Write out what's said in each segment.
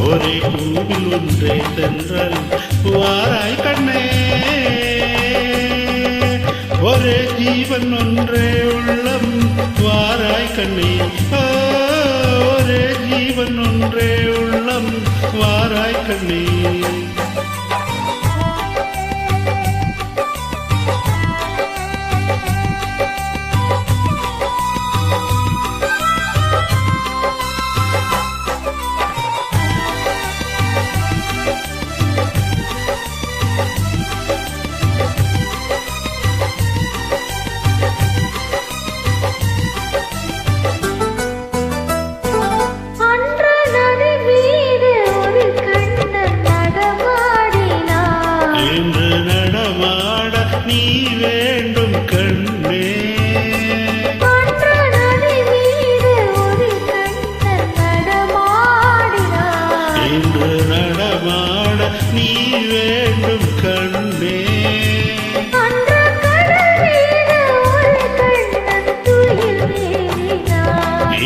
ஒரே பூவில் ஒன்றே தென்றல் வாராய் கண்ணே ஒரே ஜீவன் ஒன்றே உள்ளம் வாராய் கண்ணே ஒரே ஜீவன் ஒன்றே உள்ளம் வாராய் கண்ணே நீ வேண்டும் கண்ணே இன்று நடமாட நீ வேண்டும் கண்ணே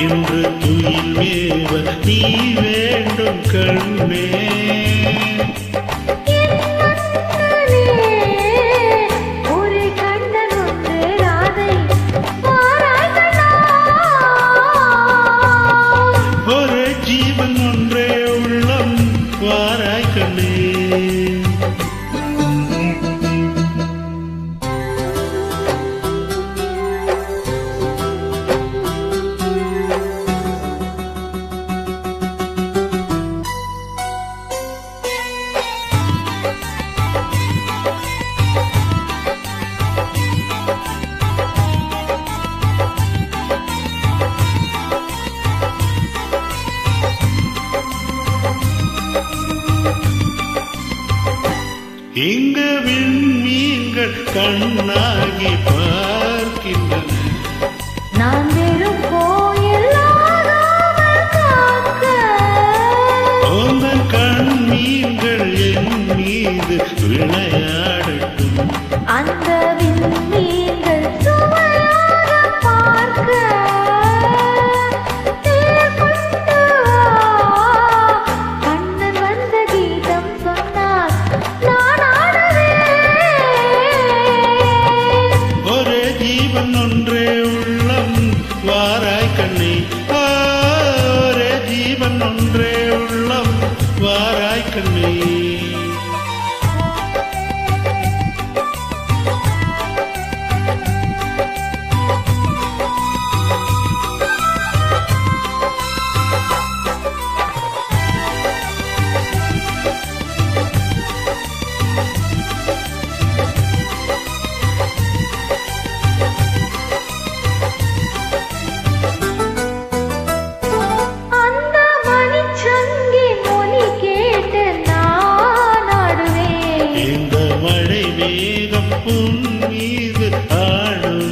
இன்று துயில் மேவ நீ வேண்டும் கண்ணே வாராய் கண்ணே இங்கு விண்மீன்கள் கண்ணாகி பார்க்கின்றன நான் வெறும் கோயில் உங்கள் கண்மீன்கள் என் மீது விளையாடட்டும் அந்த விண்மீன்கள் சுவையாக பார்க்க கண்ணன் வந்த கீதம் சொன்னார் ஜீவன் ஒன்றே உள்ளம் வாராய் கண்ணே ஒரே ஜீவன் ஒன்றே உள்ளம் வாராய் கண்ணே உன் மீது ஆடும்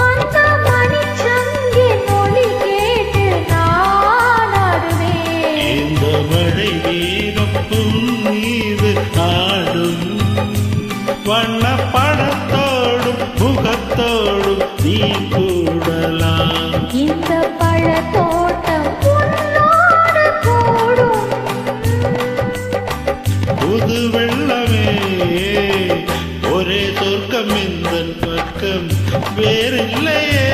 அந்த மணிச்சங்கின் ஒலி கேட்டு நான் ஆடுவேன் இந்த மழை மேகம் உன் மீது ஆடும் வண்ண படத்தோடும் முகத்தோடும் நீ கூடலாம் இந்த பழத்தோட்டம் உன்னோடு கூடும் புது வெள்ளமே ஒரே சொர்க்கம் இந்த பக்கம் வேறில்லையே